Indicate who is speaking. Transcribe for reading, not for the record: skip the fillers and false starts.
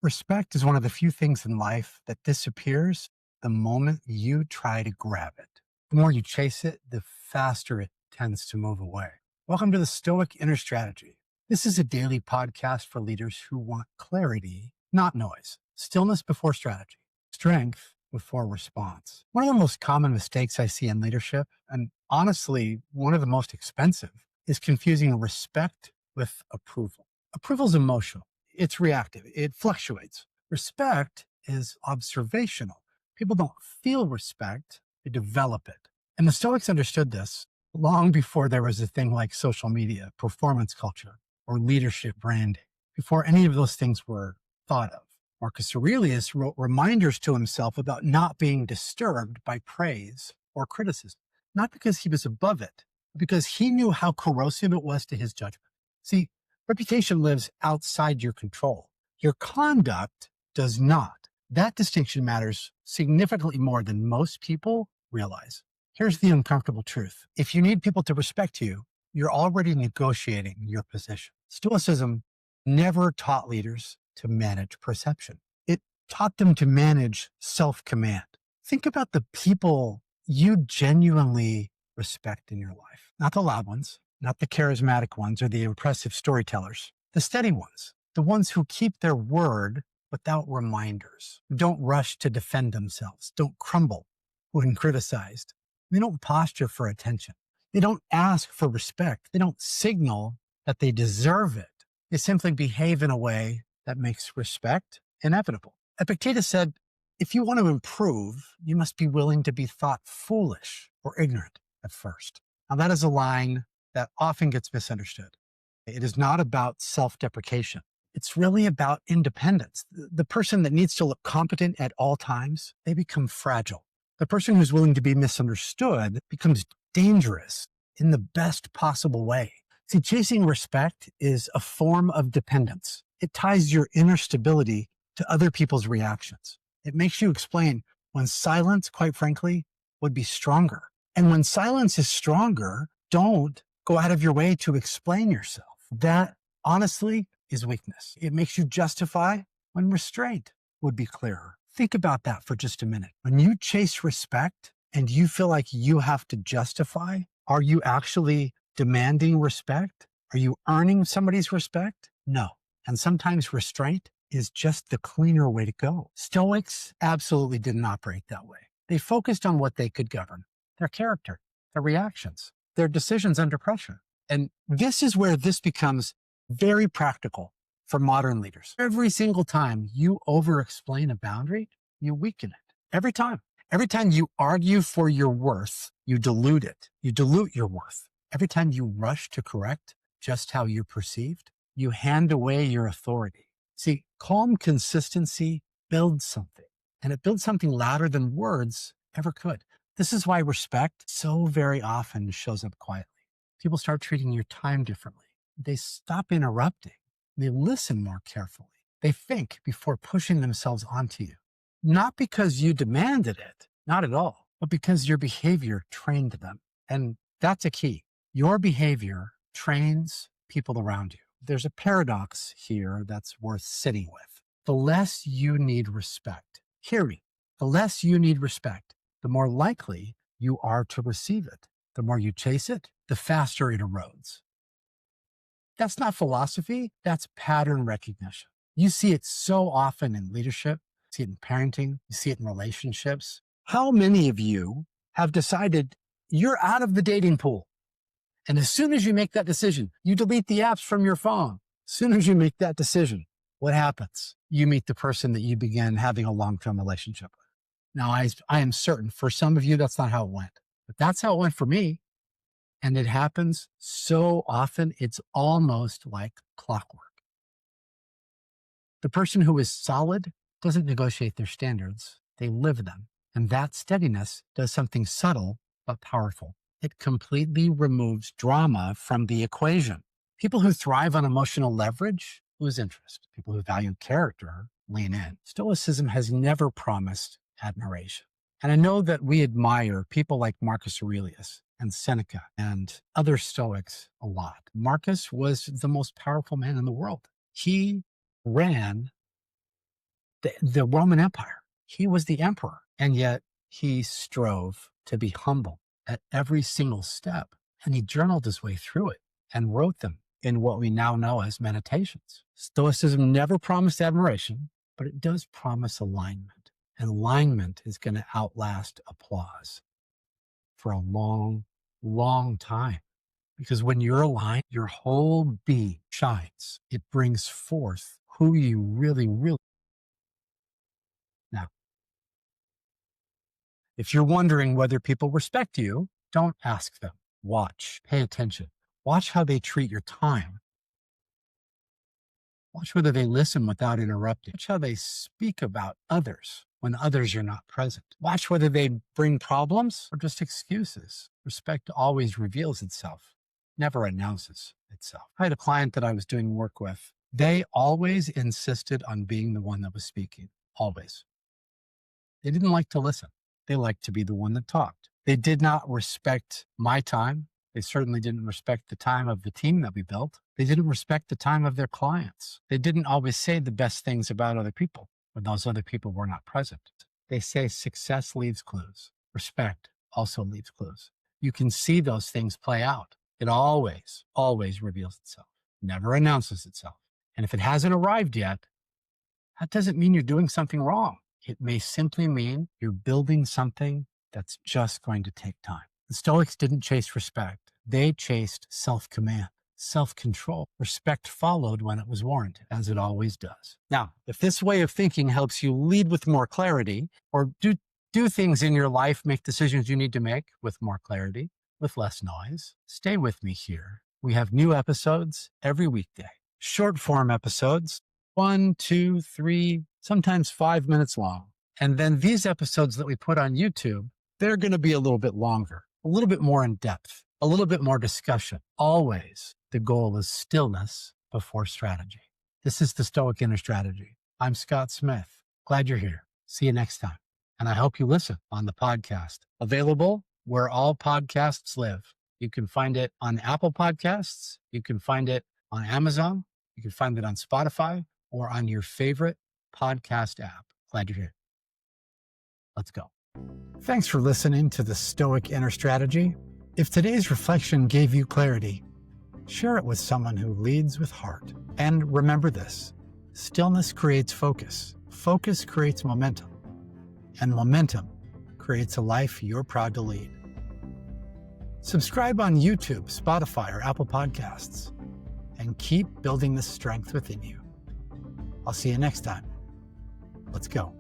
Speaker 1: Respect is one of the few things in life that disappears the moment you try to grab it. The more you chase it, the faster it tends to move away. Welcome to the Stoic Inner Strategy. This is a daily podcast for leaders who want clarity, not noise, stillness before strategy, strength before response. One of the most common mistakes I see in leadership, and honestly, one of the most expensive, is confusing respect with approval. Approval is emotional. It's reactive. It fluctuates. Respect is observational. People don't feel respect, they develop it. And the Stoics understood this long before there was a thing like social media, performance culture, or leadership branding, before any of those things were thought of. Marcus Aurelius wrote reminders to himself about not being disturbed by praise or criticism, not because he was above it, but because he knew how corrosive it was to his judgment. See, reputation lives outside your control. Your conduct does not. That distinction matters significantly more than most people realize. Here's the uncomfortable truth. If you need people to respect you, you're already negotiating your position. Stoicism never taught leaders to manage perception. It taught them to manage self-command. Think about the people you genuinely respect in your life, not the loud ones, not the charismatic ones or the impressive storytellers, the steady ones, the ones who keep their word without reminders, don't rush to defend themselves, don't crumble when criticized. They don't posture for attention. They don't ask for respect. They don't signal that they deserve it. They simply behave in a way that makes respect inevitable. Epictetus said, if you want to improve, you must be willing to be thought foolish or ignorant at first. Now that is a line that often gets misunderstood. It is not about self-deprecation. It's really about independence. The person that needs to look competent at all times, they become fragile. The person who's willing to be misunderstood becomes dangerous in the best possible way. See, chasing respect is a form of dependence. It ties your inner stability to other people's reactions. It makes you explain when silence, quite frankly, would be stronger. And when silence is stronger, don't go out of your way to explain yourself. That, honestly, is weakness. It makes you justify when restraint would be clearer. Think about that for just a minute. When you chase respect and you feel like you have to justify, are you actually demanding respect? Are you earning somebody's respect? No. And sometimes restraint is just the cleaner way to go. Stoics absolutely didn't operate that way. They focused on what they could govern, their character, their reactions, their decisions under pressure. And this is where this becomes very practical for modern leaders. Every single time you over-explain a boundary, you weaken it. Every time. Every time you argue for your worth, you dilute it. You dilute your worth. Every time you rush to correct just how you're perceived, you hand away your authority. See, calm consistency builds something, and it builds something louder than words ever could. This is why respect so very often shows up quietly. People start treating your time differently. They stop interrupting. They listen more carefully. They think before pushing themselves onto you. Not because you demanded it, not at all, but because your behavior trained them. And that's a key. Your behavior trains people around you. There's a paradox here that's worth sitting with. The less you need respect, hear me, the less you need respect, the more likely you are to receive it. The more you chase it, the faster it erodes. That's not philosophy, that's pattern recognition. You see it so often in leadership, you see it in parenting, you see it in relationships. How many of you have decided you're out of the dating pool? And as soon as you make that decision, you delete the apps from your phone. As soon as you make that decision, what happens? You meet the person that you began having a long-term relationship with. Now, I am certain for some of you, that's not how it went, but that's how it went for me. And it happens so often, it's almost like clockwork. The person who is solid doesn't negotiate their standards, they live them. And that steadiness does something subtle but powerful. It completely removes drama from the equation. People who thrive on emotional leverage lose interest. People who value character lean in. Stoicism has never promised admiration. And I know that we admire people like Marcus Aurelius and Seneca and other Stoics a lot. Marcus was the most powerful man in the world. He ran the Roman Empire. He was the emperor, and yet he strove to be humble at every single step. And he journaled his way through it and wrote them in what we now know as meditations. Stoicism never promised admiration, but it does promise alignment. And alignment is going to outlast applause for a long, long time. Because when you're aligned, your whole being shines. It brings forth who you really. Now, if you're wondering whether people respect you, don't ask them. Watch, pay attention. Watch how they treat your time. Watch whether they listen without interrupting. Watch how they speak about others when others are not present. Watch whether they bring problems or just excuses. Respect always reveals itself, never announces itself. I had a client that I was doing work with. They always insisted on being the one that was speaking, always. They didn't like to listen. They liked to be the one that talked. They did not respect my time. They certainly didn't respect the time of the team that we built. They didn't respect the time of their clients. They didn't always say the best things about other people when those other people were not present. They say success leaves clues. Respect also leaves clues. You can see those things play out. It always, always reveals itself, never announces itself. And if it hasn't arrived yet, that doesn't mean you're doing something wrong. It may simply mean you're building something that's just going to take time. The Stoics didn't chase respect. They chased self-command, self-control. Respect followed when it was warranted, as it always does. Now, if this way of thinking helps you lead with more clarity, or do things in your life, make decisions you need to make with more clarity, with less noise, stay with me here. We have new episodes every weekday. Short form episodes, 1, 2, 3, sometimes 5 minutes long. And then these episodes that we put on YouTube, they're going to be a little bit longer, a little bit more in depth, a little bit more discussion. Always the goal is stillness before strategy. This is the Stoic Inner Strategy. I'm Scott Smith. Glad you're here. See you next time. And I hope you listen on the podcast. Available where all podcasts live. You can find it on Apple Podcasts. You can find it on Amazon. You can find it on Spotify or on your favorite podcast app. Glad you're here. Let's go. Thanks for listening to the Stoic Inner Strategy. If today's reflection gave you clarity, share it with someone who leads with heart. And remember this, stillness creates focus. Focus creates momentum. And momentum creates a life you're proud to lead. Subscribe on YouTube, Spotify, or Apple Podcasts, and keep building the strength within you. I'll see you next time. Let's go.